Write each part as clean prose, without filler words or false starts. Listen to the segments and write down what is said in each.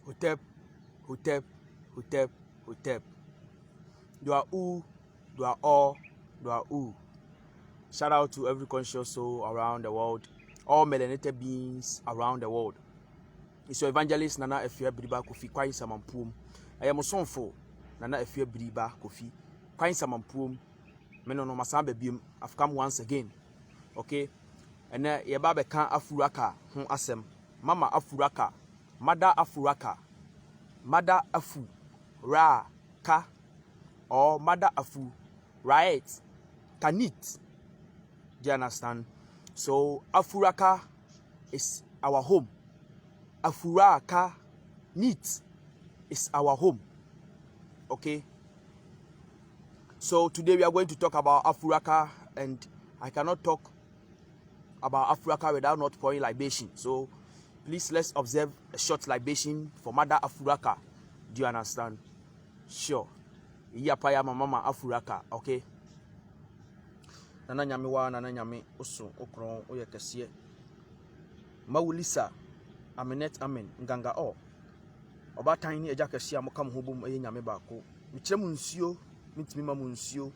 Hotep, Hotep, Hotep, Hotep. Dua U, Dua O, Dua U. Shout out to every conscious soul around the world, all melanated beings around the world. It's your evangelist Nana Efia Briba Kofi Kwai Samampuum. I am sonfo Nana Efia Briba Kofi Kwai Samampuum. Meno no masambe bim. I've come once again. Okay? And ye babe kan afuraka hon asem. Mama afuraka, mada afuraka, mada afu, ra ka, or mada afu, Rait, Kanit. Do you understand? So afuraka is our home. Afuraka neat is our home. Okay? So today we are going to talk about afuraka, and I cannot talk about afuraka without not pouring libation. So please let's observe a short libation for Mother Afuraka. Do you understand? Sure. Iyapaya mama Afuraka, okay? Nana nyame wa nana nyame oso okron oye kese. Mawulisa Aminet amen nganga o. Obatan ni eja kese amokam hobom eye nyame baako. Mikyerem nsuo, mitimi ma nsuo.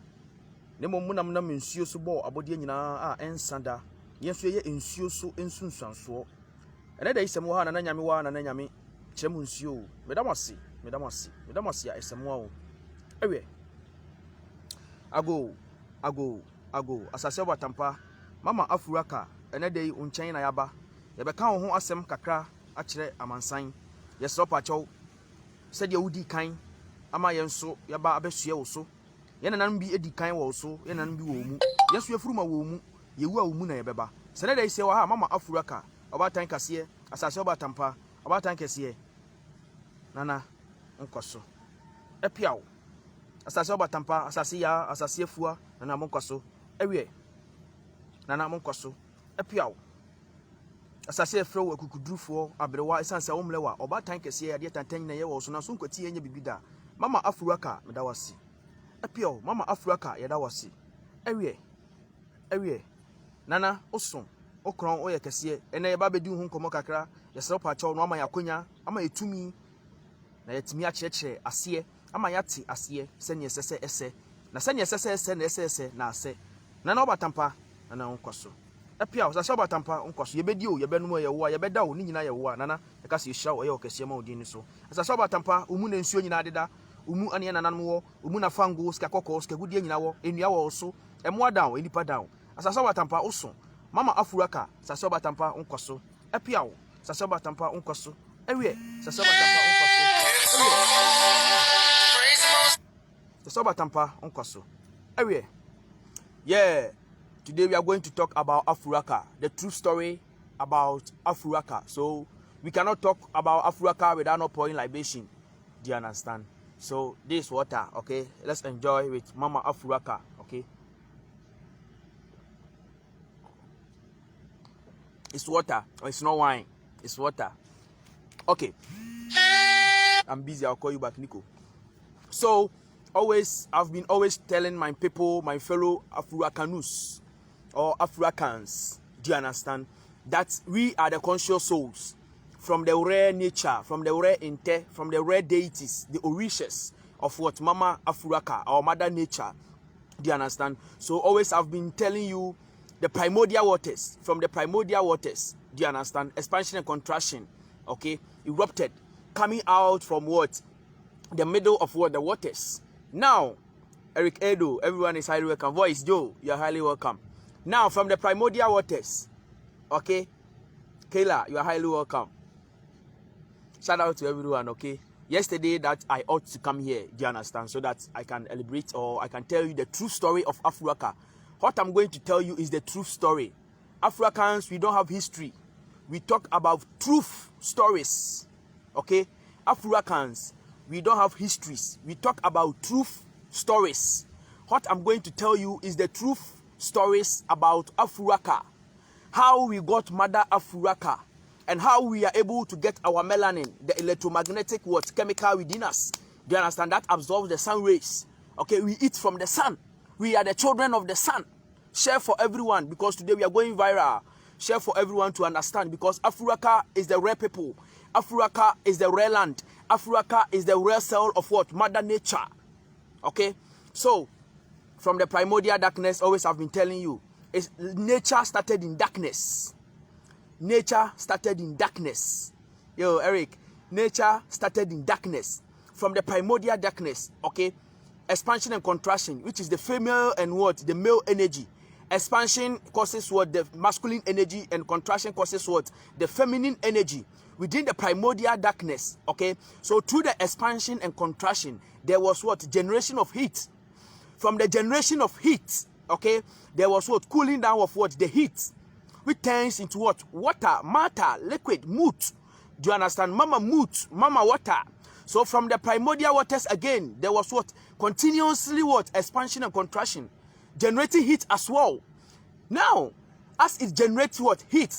Ne munam na nsuo so bo abodie nyina a ensanda. Yenso ye nsuo so ensunsuanso. Ene da isem wa nana nyame wa nana nyame kyerem nsuo. Medamasi ya esem wa o. Ewe. Ago asase Abatampa mama Afuraka ene dey unkyen na yaba. Ye beka wo ho asem kakra a kyerɛ amansan. Ye sropa kyɛw sɛ de wudi kan ama yenso yaba abesua wo so. Ye nanan bi edi kan wo so, ye nanan bi wo mu. Yeso yefuruma wo mu, ye wu a wo mu na ye beba. Sɛ da ise wa ha mama Afuraka Obatan kase asase Abatampa Obatan kase nana nkoso epiawo asase Abatampa asase ya asase afua nana monkoso ewie nana monkoso epiawo asase efro akukudrufo abrewa esanse womlewa Obatan kase ya de tantan na ye wo so na so nkwati ye nya bibida mama Afuraka medawasi epiawo mama Afuraka ye dawasi ewie nana oson okron oye kese ene ye ba bedi hu nkomo kakra ye sero pa chawo no ama yakonya ama etumi na yetimi a kyerɛkyerɛ ase ama yate ase sɛnye sɛsɛ ɛsɛ na sɛnye sɛsɛ ɛsɛ na ɛsɛ na ase na na Obatampa na na nkoso epia osase Obatampa nkoso ye bedi o ye benum ye wo a ye beda o ni nyina ye wo a nana ye ka se hira o ye okese ma odin ni so asase Obatampa umu na nsuo nyina adeda umu ane nanan wo umu na fango ska kokko ska gudie nyina wo enua wo so emo down enipa down asase Obatampa oso mama Afuraka asase Obatampa nkoso epia o asase Obatampa nkoso ewie asase Obatampa nkoso asase Obatampa nkoso ewie. Yeah, today we are going to talk about Afuraka, the true story about Afuraka. So we cannot talk about Afuraka without not pouring libation. Do you understand? So this is water, okay? Let's enjoy with Mama Afuraka, okay? It's water. Oh, it's not wine. It's water. Okay. I'm busy. I'll call you back, Nico. So I've been always telling my people, my fellow Afurakanus or Africans, do you understand, that we are the conscious souls from the rare nature, from the rare inte, from the rare deities, the orishas of what Mama Afuraka, our mother nature. Do you understand? So always I've been telling you the primordial waters, from the primordial waters. Do you understand? Expansion and contraction, okay, erupted, coming out from what? The middle of what? The waters. Now, Eric Edo, everyone is highly welcome. Voice Joe, you are highly welcome. Now, from the primordial waters, okay, Kayla, you are highly welcome. Shout out to everyone, okay. Yesterday that I ought to come here, do you understand? So that I can elaborate or I can tell you the true story of Afuraka. What I'm going to tell you is the true story. Africans, we don't have history. We talk about truth stories, okay. Africans, we don't have histories. We talk about truth stories. What I'm going to tell you is the truth stories about Afuraka. How we got Mother Afuraka. And how we are able to get our melanin, the electromagnetic chemical within us. Do you understand? That absorbs the sun rays. Okay, we eat from the sun. We are the children of the sun. Share for everyone because today we are going viral. share for everyone to understand, because Africa is the rare people. Africa is the rare land. Africa is the rare cell of what? Mother Nature. Okay? So, from the primordial darkness, always I've been telling you, is nature started in darkness. Nature started in darkness. Yo, Eric, nature started in darkness. From the primordial darkness, okay? Expansion and contraction, which is the female and what? The male energy. Expansion causes what? The masculine energy, and contraction causes what? The feminine energy. Within the primordial darkness, okay? So through the expansion and contraction, there was what? Generation of heat. From the generation of heat, okay, there was what? Cooling down of what? The heat, which turns into what? Water, matter, liquid, moot. Do you understand? Mama moot, mama water. So from the primordial waters again, there was what? Continuously what? Expansion and contraction, generating heat as well. Now, as it generates what? Heat,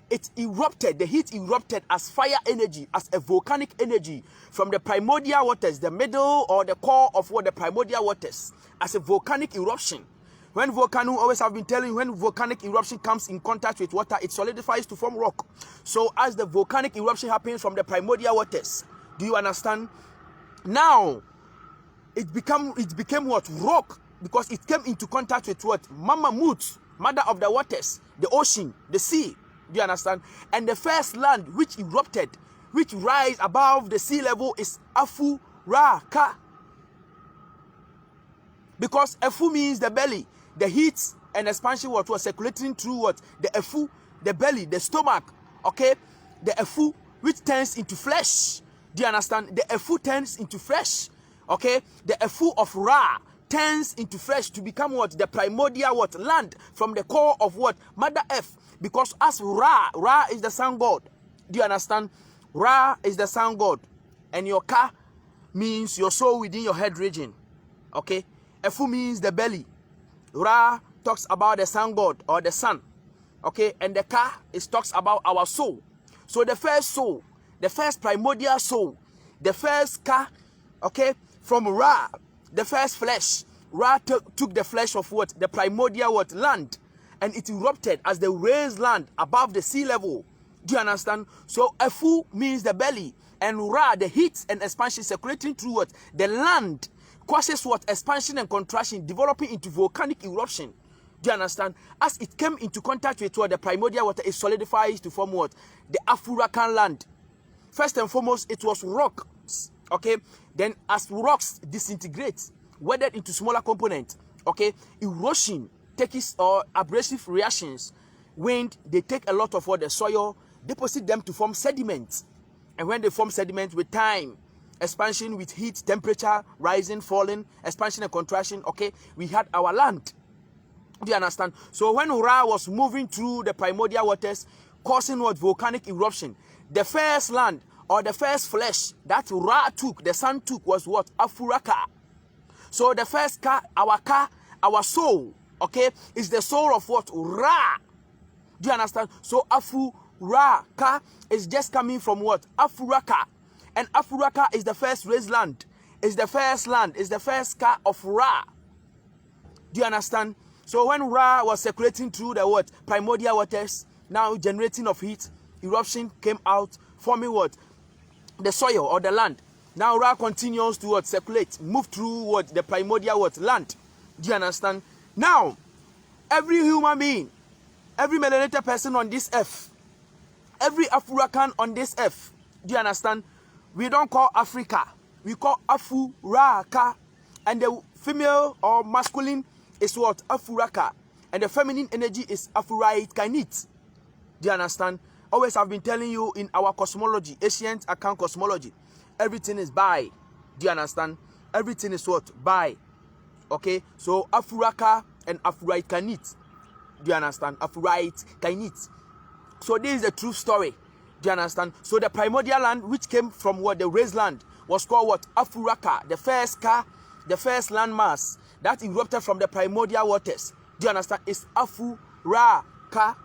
it erupted. The heat erupted as fire energy, as a volcanic energy from the primordial waters, the middle or the core of what? The primordial waters, as a volcanic eruption. When volcano, always have been telling you, when volcanic eruption comes in contact with water, it solidifies to form rock. So as the volcanic eruption happens from the primordial waters, do you understand? Now, it became what? Rock, because it came into contact with what? Mama Mut, mother of the waters, the ocean, the sea. Do you understand? And the first land which erupted, which rise above the sea level, is Afuraka. Because Efu means the belly. The heat and expansion what was circulating through what? The Efu, the belly, the stomach. Okay? The Efu, which turns into flesh. Do you understand? The Efu turns into flesh. Okay? The Efu of Ra turns into flesh to become what? The primordial what? Land from the core of what? Mother Earth. Because as Ra is the sun god. Do you understand? Ra is the sun god. And your Ka means your soul within your head region. Okay? Efu means the belly. Ra talks about the sun god or the sun. Okay? And the Ka talks about our soul. So the first soul, the first primordial soul, the first Ka, okay, from Ra, the first flesh. Ra took the flesh of what? The primordial what? Land. And it erupted as the raised land above the sea level. Do you understand? So Efu means the belly. And Ra, the heat and expansion circulating through what? The land causes what? Expansion and contraction, developing into volcanic eruption. Do you understand? As it came into contact with what? The primordial water, it solidifies to form what? The Afurakan land. First and foremost, it was rocks. Okay? Then as rocks disintegrate, weathered into smaller components, okay, erosion takes or abrasive reactions, wind, they take a lot of what? The soil, deposit them to form sediments. And when they form sediments with time, expansion with heat, temperature, rising, falling, expansion and contraction, okay, we had our land. Do you understand? So when Ra was moving through the primordial waters, causing what? Volcanic eruption, the first land or the first flesh that Ra took, the sun took, was what? Afuraka. So the first Ka, our soul, okay, is the soul of what? Ra. Do you understand? So Afuraka is just coming from what? Afuraka. And Afuraka is the first raised land. Is the first land. Is the first Ka of Ra. Do you understand? So when Ra was circulating through the what? Primordial waters, now generating of heat, eruption came out, forming what? The soil or the land. Now Ra continues to what? Circulate, move through what? The primordial what? Land. Do you understand? Now, every human being, every melanated person on this earth, every Afurakan on this earth, do you understand? We don't call Africa. We call Afuraka. And the female or masculine is what? Afuraka. And the feminine energy is Rait, Kanit. Do you understand? Always have been telling you in our cosmology, ancient account cosmology, everything is bi. Do you understand? Everything is what? Bi. Okay? So Afuraka and Rait, Kanit. Do you understand? Rait, Kanit. So this is the true story. Do you understand? So the primordial land which came from what? The raised land was called what? Afuraka. The first Ka, the first land mass that erupted from the primordial waters. Do you understand? It's Afuraka.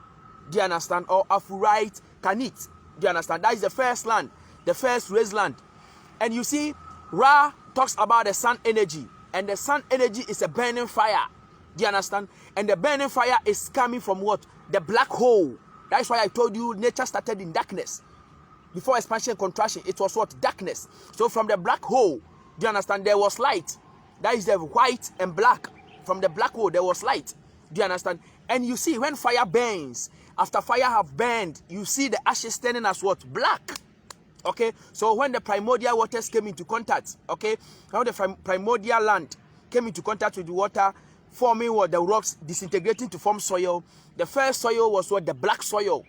Do you understand? Or Rait, Kanit. Do you understand? That is the first land, the first raised land. And you see, Ra talks about the sun energy. And the sun energy is a burning fire. Do you understand? And the burning fire is coming from what? The black hole. That is why I told you nature started in darkness. Before expansion and contraction, it was what? Darkness. So from the black hole, do you understand? There was light. That is the white and black. From the black hole, there was light. Do you understand? And you see, when fire burns, after fire have burned, you see the ashes turning as what? Black. Okay, so when the primordial waters came into contact, okay, now the primordial land came into contact with the water, forming what? The rocks disintegrating to form soil. The first soil was what? The black soil.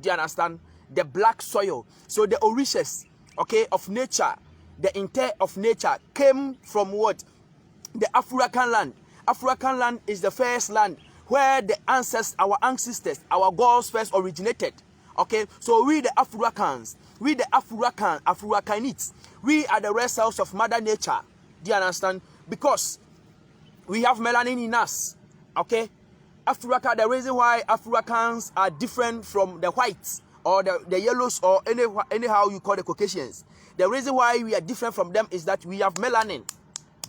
Do you understand? The black soil. So the origins, okay, of nature, the intent of nature came from what? The African land. African land is the first land where the ancestors, our ancestors, our gods first originated. Okay, so we the Africans, we the Kanit, we are the red cells of Mother Nature. Do you understand? Because we have melanin in us. Okay, Africa. The reason why Africans are different from the whites or the yellows or anyhow you call the Caucasians. The reason why we are different from them is that we have melanin.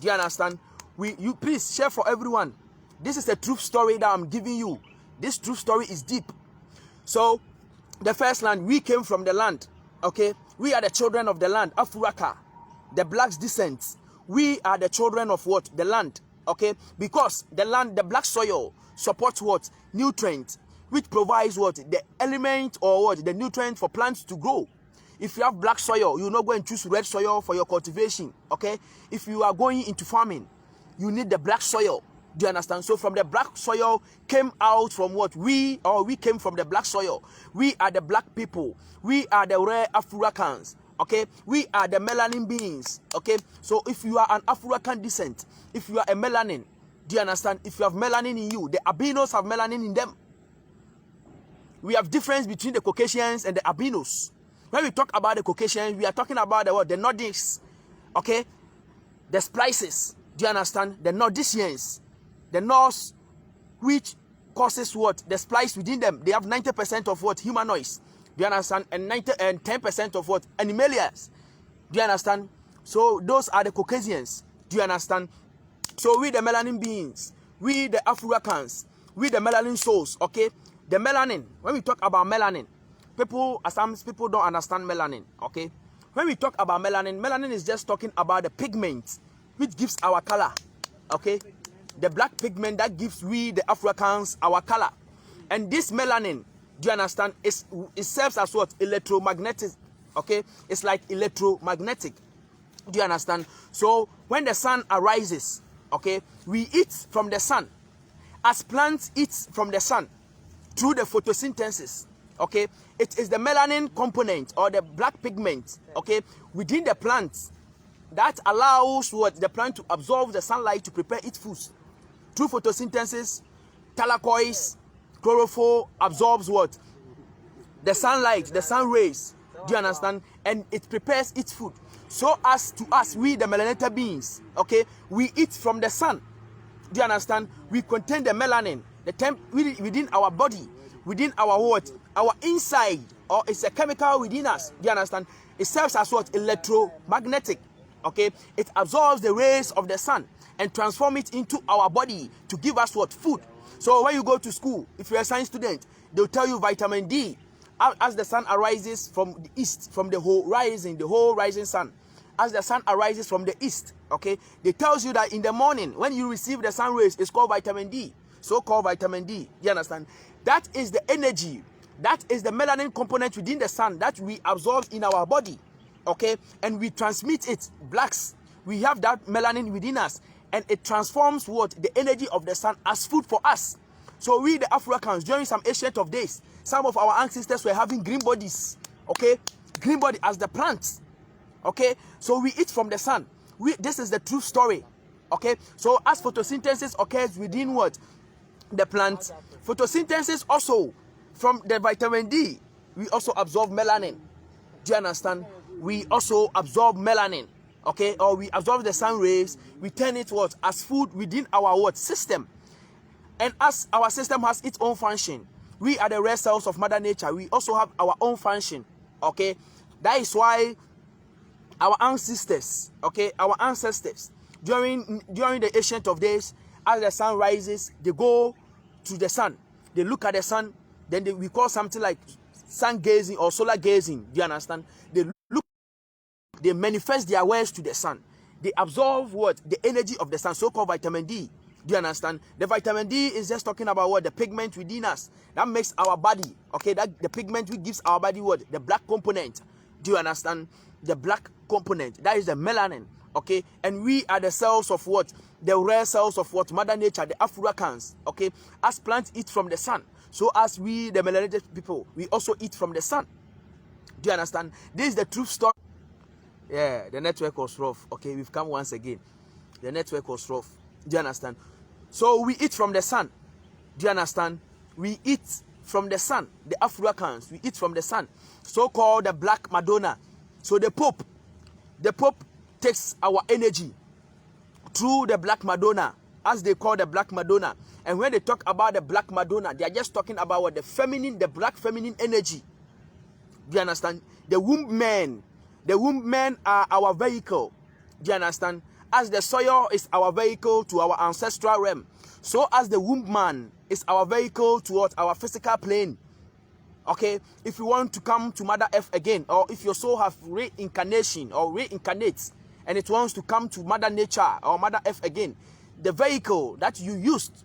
Do you understand? You please share for everyone. This is a truth story that I'm giving you. This truth story is deep. So the first land, we came from the land. Okay, we are the children of the land, Africa, the blacks' descent. We are the children of what? The land. Okay, because the land, the black soil supports what? Nutrients, which provides what? The element or what? The nutrient for plants to grow. If you have black soil, you're not going to choose red soil for your cultivation. Okay, if you are going into farming, you need the black soil. Do you understand? So from the black soil came out from what? We came from the black soil. We are the black people. We are the rare Africans. Okay? We are the melanin beings. Okay? So if you are an African descent, if you are a melanin, do you understand? If you have melanin in you, the albinos have melanin in them. We have difference between the Caucasians and the albinos. When we talk about the Caucasians, we are talking about the what? The Nordics. Okay? The splices. Do you understand? The Nordicians. The Norse, which causes what? The splice within them. They have 90% of what? Humanoids. Do you understand? And 10% of what? Animalians. Do you understand? So those are the Caucasians. Do you understand? So we the melanin beings, we the Africans, we the melanin souls. Okay? The melanin. When we talk about melanin, some people don't understand melanin. Okay? When we talk about melanin, melanin is just talking about the pigment which gives our color. Okay? The black pigment that gives we the Africans our color. And this melanin, do you understand, it serves as what? Electromagnetic. Okay? It's like electromagnetic. Do you understand? So when the sun arises, okay, we eat from the sun. As plants eat from the sun through the photosynthesis. Okay? It is the melanin component or the black pigment, okay, within the plant that allows what? The plant to absorb the sunlight to prepare its food. Through photosynthesis, thylakoids, chlorophyll absorbs what? The sunlight, the sun rays. Do you understand? And it prepares its food. So as to us, we the melanated beings, okay, we eat from the sun. Do you understand? We contain the melanin, the temp within our body, within our what? Our inside, or it's a chemical within us. Do you understand? It serves as what? Electromagnetic. Okay, it absorbs the rays of the sun and transform it into our body to give us what? Food. So when you go to school, if you're a science student, they'll tell you vitamin D. As the sun arises from the east, from the whole rising sun, as the sun arises from the east, okay, they tells you that in the morning, when you receive the sun rays, it's called vitamin D. So-called vitamin D. You understand? That is the energy. That is the melanin component within the sun that we absorb in our body. Okay, and we transmit it. Blacks, we have that melanin within us, and it transforms what? The energy of the sun as food for us. So we the Africans, during some ancient of days, some of our ancestors were having green bodies. Okay, green body as the plants. Okay, so we eat from the sun. This is the true story. Okay, so as photosynthesis occurs within what? The plant. Photosynthesis also, from the vitamin D, we also absorb melanin. Do you understand? We also absorb melanin, okay, or we absorb the sun rays, we turn it what? As food within our what? System. And as our system has its own function, we are the red cells of Mother Nature, we also have our own function, okay. That is why our ancestors, okay, during the ancient of days, as the sun rises, they go to the sun, they look at the sun, Then we call something like sun gazing or solar gazing. Do you understand? They look, they manifest their wares to the sun. They absorb what? The energy of the sun, so-called vitamin D. Do you understand? The vitamin D is just talking about what? The pigment within us that makes our body, okay, that the pigment which gives our body what? The black component. Do you understand? The black component, that is the melanin, okay? And we are the cells of what? The rare cells of what? Mother Nature, the Africans, okay? As plants eat from the sun, so as we, the melanated people, we also eat from the sun. Do you understand? This is the truth story. Yeah, the network was rough. Okay, we've come once again. The network was rough. Do you understand? So we eat from the sun. Do you understand? We eat from the sun. The Africans, we eat from the sun. So-called the Black Madonna. So the Pope takes our energy through the Black Madonna, as they call the Black Madonna. And when they talk about the Black Madonna, they are just talking about what? The feminine, the black feminine energy. Do you understand? The womb men. The womb men are our vehicle. Do you understand? As the soil is our vehicle to our ancestral realm, so as the womb man is our vehicle towards our physical plane. Okay, if you want to come to Mother Earth again, or if your soul have reincarnation or reincarnates and it wants to come to Mother Nature or Mother Earth again, the vehicle that you used,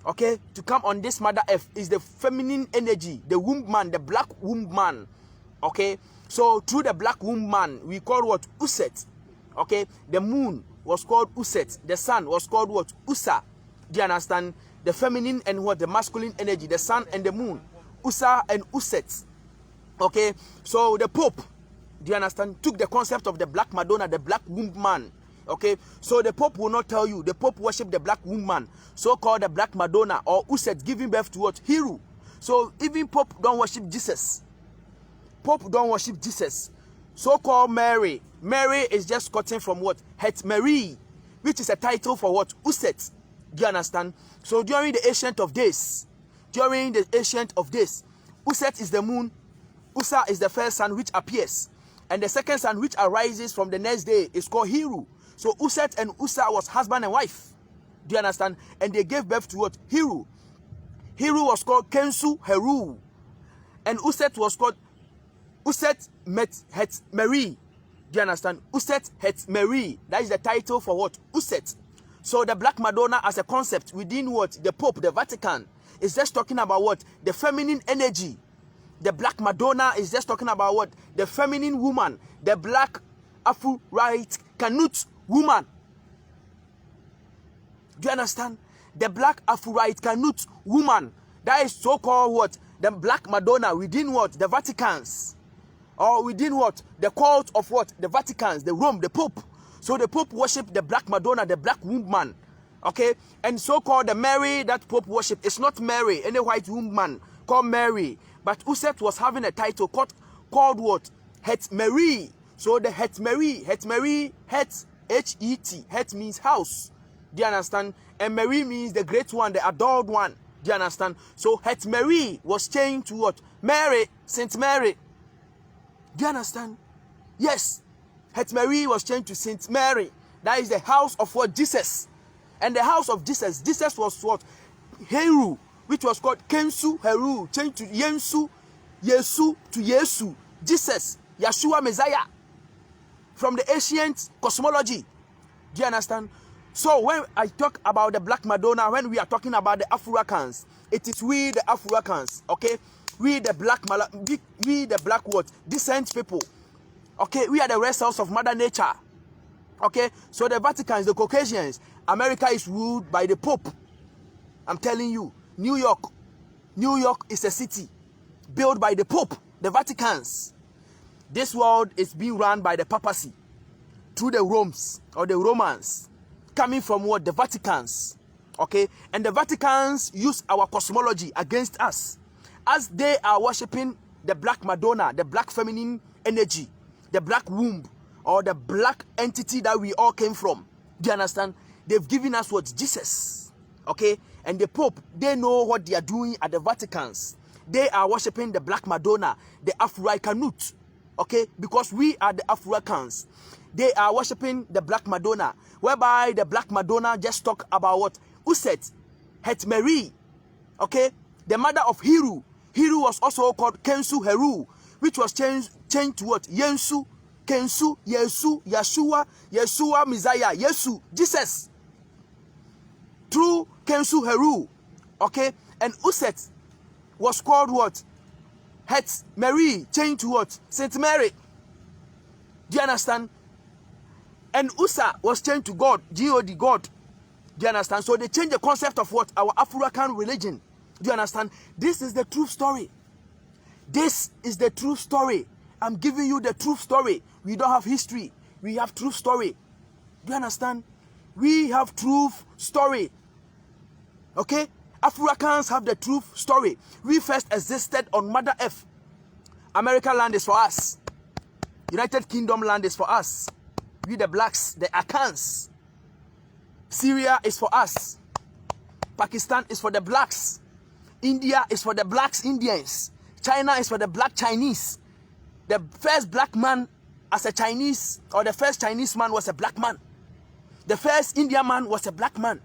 okay, to come on this Mother Earth is the feminine energy, the womb man, the black womb man. Okay, so through the black womb man, we call what? Uset. Okay, the moon was called Uset, the sun was called what? Usa. Do you understand? The feminine and what? The masculine energy, the sun and the moon, Usa and Uset. Okay, so the Pope, do you understand, took the concept of the Black Madonna, the black womb man. Okay, so the Pope will not tell you. The Pope worship the black womb man, so called the Black Madonna or Uset, giving birth to what? Hero. So even Pope don't worship Jesus. Pope don't worship Jesus. So-called Mary. Mary is just gotten from what? Het Mary, which is a title for what? Uset. Do you understand? So during the ancient of days, Uset is the moon, Usa is the first sun which appears, and the second sun which arises from the next day is called Hiru. So Uset and Usa was husband and wife. Do you understand? And they gave birth to what? Hiru. Hiru was called Kensu Heru, and Uset was called Uset Het Mary. Do you understand? Uset Het Mary. That is the title for what? Uset. So the Black Madonna as a concept within what? The Pope, the Vatican, is just talking about what? The feminine energy. The Black Madonna is just talking about what? The feminine woman. The black Rait Kanit woman. Do you understand? The black Rait Kanit woman. That is so-called what? The Black Madonna within what? The Vaticans. Or within what? The cult of what? The Vaticans, the Rome, the Pope. So the Pope worship the Black Madonna, the black womb man. Okay? And so-called the Mary that Pope worship is not Mary, any white womb man called Mary. But Uset was having a title called what? Het Mary. So the Het Mary, Het, H-E-T. Het means house. Do you understand? And Mary means the great one, the adored one. Do you understand? So Het Mary was changed to what? Mary, Saint Mary. Do you understand? Yes. Het Mary was changed to Saint Mary. That is the house of what? Jesus. And the house of Jesus. Jesus was what? Heru, which was called Kensu Heru. Changed to Yensu, Yesu to Yesu. Jesus, Yeshua Messiah. From the ancient cosmology. Do you understand? So when I talk about the Black Madonna, when we are talking about the Africans, it is we the Africans, okay? We the black what? Descent people. Okay, we are the rest cells of Mother Nature. Okay, so the Vaticans, the Caucasians, America is ruled by the Pope. I'm telling you, New York is a city built by the Pope, the Vaticans. This world is being run by the papacy through the Romans or the Romans, coming from what? The Vaticans. Okay, and the Vaticans use our cosmology against us, as they are worshipping the Black Madonna, the black feminine energy, the black womb, or the black entity that we all came from. Do you understand? They've given us what? Jesus. Okay? And the Pope, they know what they are doing at the Vaticans. They are worshipping the Black Madonna, the Africanut. Okay? Because we are the Africans. They are worshipping the Black Madonna, whereby the Black Madonna just talk about what? Uset, Het Mary. Okay? The mother of Hiru. Heru was also called Kensu Heru, which was changed to what? Yensu, Kensu, Yesu, Yeshua, Messiah, Yesu, Jesus. Through Kensu Heru, okay? And Uset was called what? Het Mary, changed to what? Saint Mary. Do you understand? And Usa was changed to God, God, God. Do you understand? So they changed the concept of what? Our African religion. Do you understand? This is the true story. This is the true story. I'm giving you the true story. We don't have history. We have true story. Do you understand? We have truth story. Okay? Africans have the truth story. We first existed on Mother Earth. American land is for us. United Kingdom land is for us. We the blacks, the Akans. Syria is for us. Pakistan is for the blacks. India is for the blacks, Indians. China is for the black Chinese. The first black man as a Chinese, or the first Chinese man was a black man. The first Indian man was a black man.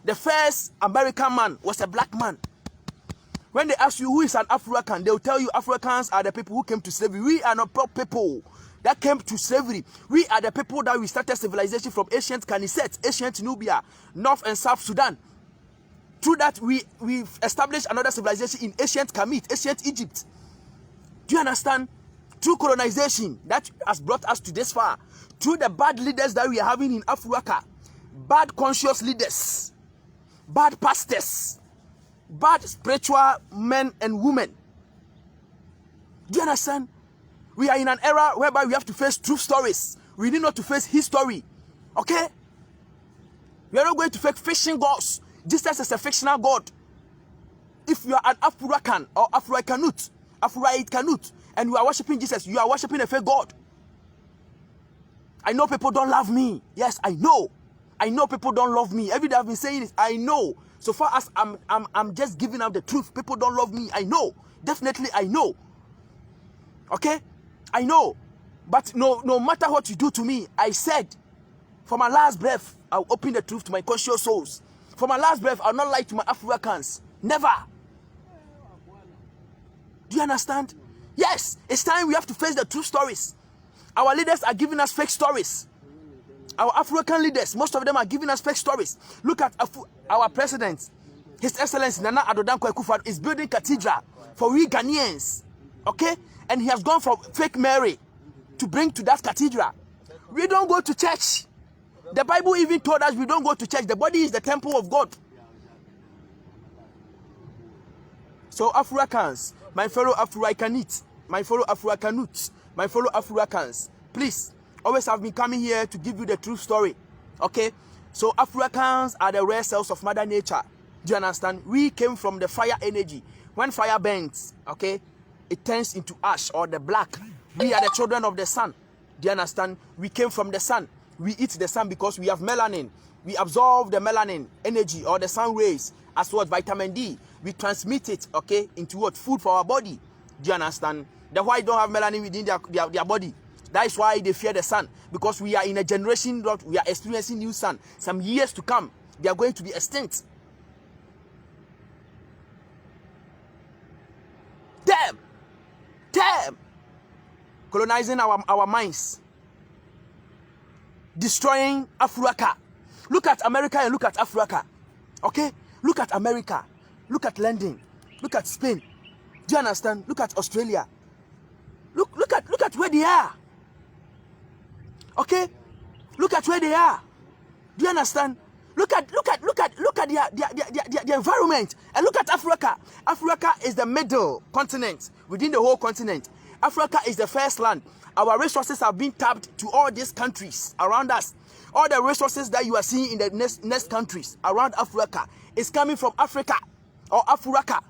The first American man was a black man. When they ask you who is an African, they will tell you Africans are the people who came to slavery. We are not people that came to slavery. We are the people that we started civilization from ancient Kanit, ancient Nubia, North and South Sudan. Through that, we've established another civilization in ancient Kanit, ancient Egypt. Do you understand? Through colonization that has brought us to this far. Through the bad leaders that we are having in Africa. Bad conscious leaders. Bad pastors. Bad spiritual men and women. Do you understand? We are in an era whereby we have to face truth stories. We need not to face history. Okay? We are not going to face fiction gods. Jesus is a fictional God. If you are an African or Africanut, and you are worshiping Jesus, you are worshiping a fake God. I know people don't love me. Yes, I know. I know people don't love me. Every day I've been saying this. I know. So far as I'm just giving out the truth. People don't love me. I know. Definitely I know. Okay? I know. But no matter what you do to me, I said, for my last breath, I'll open the truth to my conscious souls. For my last breath, I'll not lie to my Africans. Never. Do you understand? Yes, it's time we have to face the true stories. Our leaders are giving us fake stories. Our African leaders, most of them are giving us fake stories. Look at our president. His Excellency Nana Addo Dankwa Akufo-Addo is building cathedral for we Ghanaians. Okay? And he has gone from fake Mary to bring to that cathedral. We don't go to church. The Bible even told us we don't go to church. The body is the temple of God. So Africans, my fellow Africanites, my fellow Africanuts, my fellow Africans, please, always have been coming here to give you the true story. Okay? So Africans are the rare cells of Mother Nature. Do you understand? We came from the fire energy. When fire burns, okay, it turns into ash or the black. We are the children of the sun. Do you understand? We came from the sun. We eat the sun because we have melanin. We absorb the melanin energy or the sun rays as what? Vitamin D. We transmit it, okay, into what? Food for our body. Do you understand? The white don't have melanin within their body. That is why they fear the sun. Because we are in a generation that we are experiencing new sun. Some years to come, they are going to be extinct. Damn! Colonizing our minds. Destroying Africa. Look at America and look at Africa. Okay? Look at America. Look at London. Look at Spain. Do you understand? Look at Australia. Look at where they are. Okay? Look at where they are. Do you understand? Look at their environment. And look at Africa. Africa is the middle continent within the whole continent. Africa is the first land. Our resources have been tapped to all these countries around us. All the resources that you are seeing in the next countries around Africa is coming from Africa or Afuraka.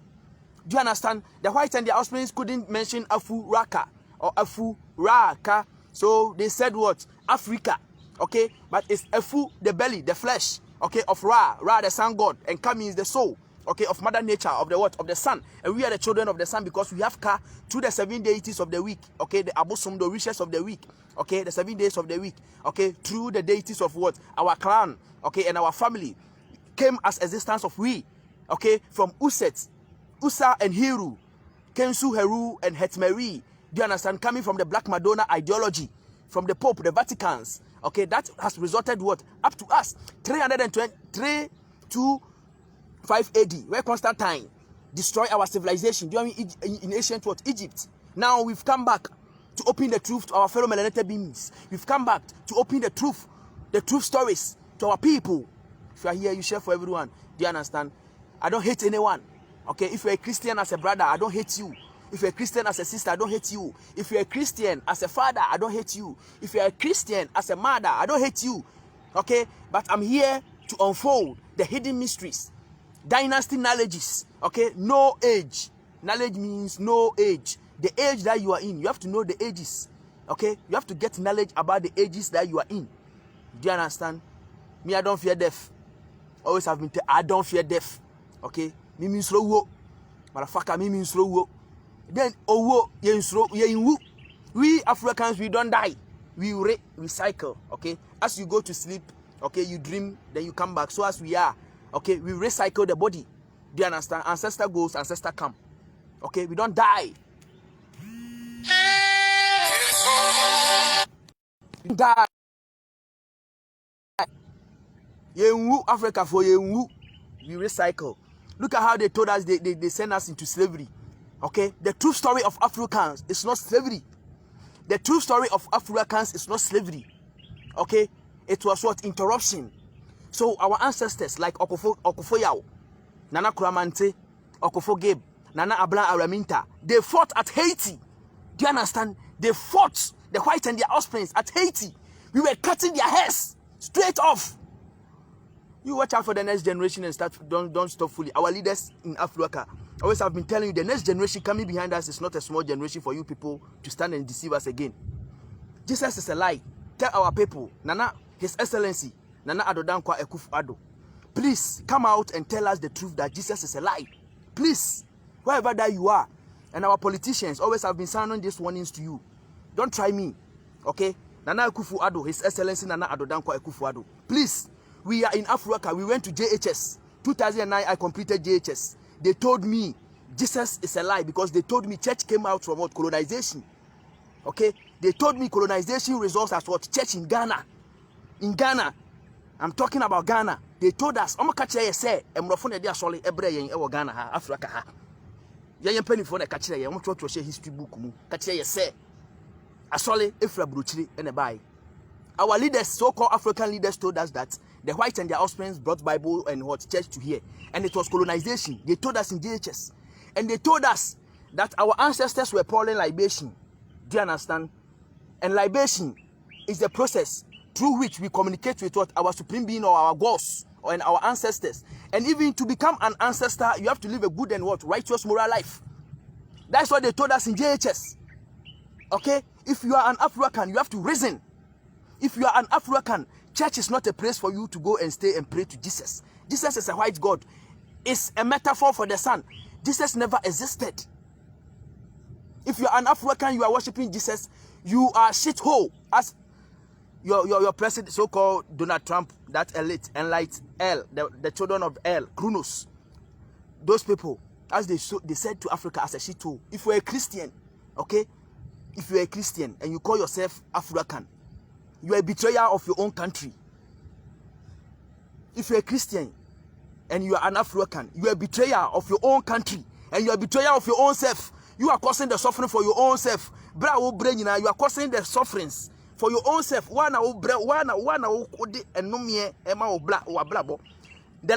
Do you understand? The whites and the Australians couldn't mention Afuraka or Afuraka. So they said what? Africa. Okay? But it's Afu, the belly, the flesh. Okay? Of Ra. Ra, the sun god. And Kami is the soul. Okay? Of Mother Nature, of the what? Of the sun. And we are the children of the sun because we have Ka through the 7 deities of the week. Okay? The Abatuum, the riches of the week. Okay? The 7 days of the week. Okay? Through the deities of what? Our clan. Okay? And our family came as existence of we. Okay? From Uset, Usa and Heru. Kensu, Heru, and Hetmeri. Do you understand? Coming from the Black Madonna ideology, from the Pope, the Vaticans. Okay, that has resulted what? Up to us. 323 to 5 AD, where Constantine destroyed our civilization during in ancient world, Egypt. Now we've come back to open the truth to our fellow melanated beings. We've come back to open the truth stories to our people. If you are here, you share for everyone. Do you understand? I don't hate anyone. Okay, if you're a Christian as a brother, I don't hate you. If you're a Christian as a sister, I don't hate you. If you're a Christian as a father, I don't hate you. If you're a Christian as a mother, I don't hate you. Okay, but I'm here to unfold the hidden mysteries, dynasty knowledges. Okay, no age. Knowledge means no age. The age that you are in, you have to know the ages. Okay, you have to get knowledge about the ages that you are in. Do you understand? Me, I don't fear death. Always have been I don't fear death. Okay, me means slow wo. Motherfucker, me means slow wo. Then oh wo, we Africans, we don't die. We recycle. Okay, as you go to sleep, okay, you dream, then you come back. So as we are, okay, we recycle the body. Do you understand? Ancestor goes, ancestor come. Okay, we don't die. We die. Yenwu Africa for yenwu. We recycle. Look at how they told us they send us into slavery. Okay, the true story of Africans is not slavery. The true story of Africans is not slavery. Okay, it was what? Interruption. So our ancestors like Okofo Yao, Nana Kuramante, Okofo Gabe, Nana Abla Araminta, they fought at Haiti. Do you understand? They fought the white and their offsprings at Haiti. We were cutting their hairs straight off. You watch out for the next generation and don't stop fully. Our leaders in Africa always have been telling you the next generation coming behind us is not a small generation for you people to stand and deceive us again. Jesus is a lie. Tell our people, Nana, His Excellency, Nana Adodankwa Akufo-Addo, please come out and tell us the truth that Jesus is a lie. Please, wherever that you are. And our politicians always have been sounding these warnings to you. Don't try me, okay? Nana Akufo-Addo, His Excellency Nana Adodankwa Akufo-Addo, please. We are in Africa. We went to JHS. 2009, I completed JHS. They told me Jesus is a lie because they told me church came out from what? Colonization. Okay? They told me colonization results as what? Church in Ghana. In Ghana. I'm talking about Ghana. They told us, I'm catch you say, Emrofone dia sole ebre yen e Ghana ha, Africa ha. Yen penny for the catch you, I'm trying to share history book mu. Catch you say, Asole Efra Bruchiri and a buy. Our leaders, so-called African leaders, told us that the whites and their offspring brought Bible and what church to here. And it was colonization. They told us in JHS. And they told us that our ancestors were pouring libation. Do you understand? And libation is the process through which we communicate with what? Our supreme being or our gods or and our ancestors. And even to become an ancestor, you have to live a good and what? Righteous moral life. That's what they told us in JHS. Okay? If you are an African, you have to reason. If you are an African, church is not a place for you to go and stay and pray to Jesus. Jesus is a white God. It's a metaphor for the sun. Jesus never existed. If you are an African, you are worshiping Jesus, you are shithole. As your president, so-called Donald Trump, that elite, Enlight, El, the children of El, Kronos, those people, as they said to Africa as a shithole. If you're a Christian, okay, if you're a Christian and you call yourself African, you are a betrayer of your own country. If you're a Christian and you are an African, you are a betrayer of your own country and you are a betrayer of your own self. You are causing the suffering for your own self. You are causing the sufferings for your own self. The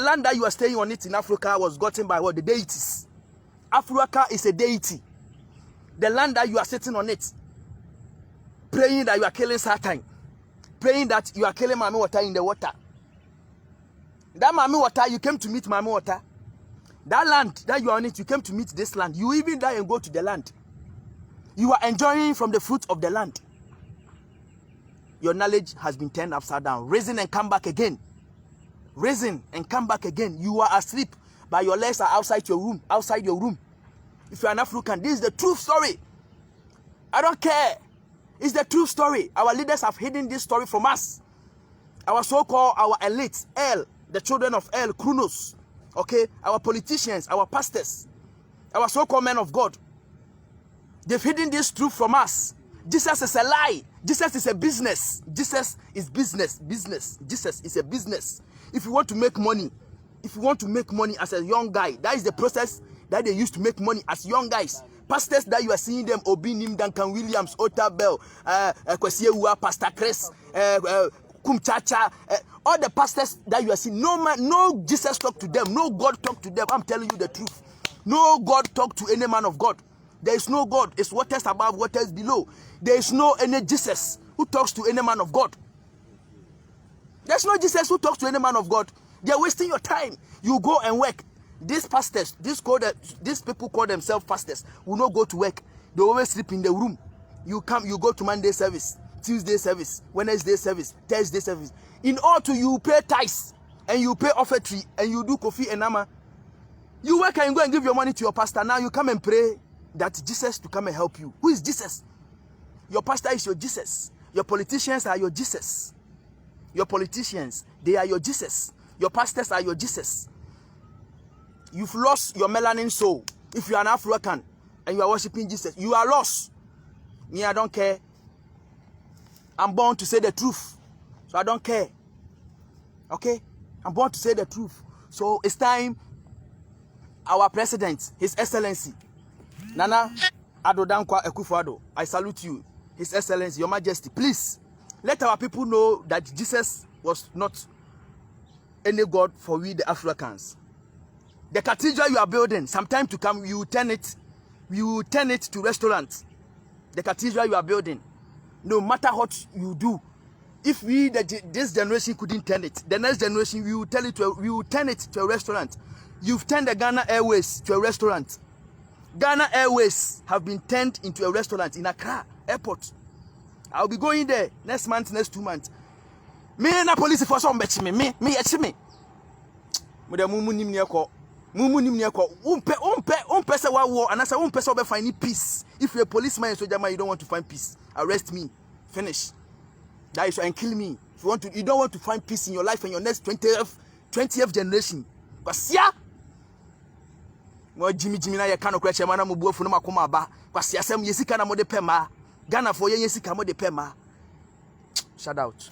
land that you are staying on it in Africa was gotten by what? The deities. Africa is a deity. The land that you are sitting on it, praying that you are killing Satan, praying that you are killing Mami Water in the water. That Mami Water, you came to meet Mami Water. That land that you are on it, you came to meet this land. You even die and go to the land. You are enjoying from the fruit of the land. Your knowledge has been turned upside down. Risen and come back again. Risen and come back again. You are asleep, but your legs are outside your room. Outside your room. If you are an African, this is the true story. I don't care. It's the true story. Our leaders have hidden this story from us. Our so-called, our elites, El, the children of El, Kronos, okay? Our politicians, our pastors, our so-called men of God, They've hidden this truth from us. Jesus is a lie. Jesus is a business. Jesus is business. Jesus is a business. If you want to make money, as a young guy, that is the process that they used to make money as young guys. Pastors that you are seeing them, Obi Nim, Duncan Williams, Ota Bell, Kwesiewa, Pastor Chris, Kumchacha, all the pastors that you are seeing, no Jesus talk to them, no God talk to them. I'm telling you the truth. No God talk to any man of God. There is no God. It's waters above, waters below. There is no any Jesus who talks to any man of God. There's no Jesus who talks to any man of God. They're wasting your time. You go and work. These pastors, these people call themselves pastors, will not go to work. They always sleep in the room. You go to Monday service, Tuesday service, Wednesday service, Thursday service. In order you pay tithes and you pay offertory and you do coffee and nama. You work and you go and give your money to your pastor. Now you come and pray that Jesus to come and help you. Who is Jesus? Your pastor is your Jesus. Your politicians are your Jesus. Your politicians, they are your Jesus. Your pastors are your Jesus. You've lost your melanin soul. If you are an African and you are worshiping Jesus, you are lost. Me, I don't care. I'm born to say the truth. So I don't care. Okay? I'm born to say the truth. So it's time our president, His Excellency, Nana Addo Dankwa Akufo-Addo, I salute you, His Excellency, Your Majesty. Please, let our people know that Jesus was not any God for we the Africans. The cathedral you are building, sometime to come, you will turn it to restaurants. The cathedral you are building, no matter what you do, if this generation couldn't turn it, the next generation we will turn it to a restaurant. You've turned the Ghana Airways to a restaurant. Ghana Airways have been turned into a restaurant in Accra Airport. I'll be going there next month, next 2 months. Me na police force on betch me. Me echi me. Mo de mumu nim ne ko. Mumu nim ne ko. Umpe se wa war and I say umpe se be find peace. If you're a policeman and soldier man, you don't want to find peace. Arrest me. Finish. That is and kill me. If you don't want to find peace in your life and your next 20th generation. Because yeah. Mo Jimmy na ye kan okra chema na mo buafu no makoma ba kwase asem yesika na mo de pema Ghana for ye yesika mo de pema. Shout out.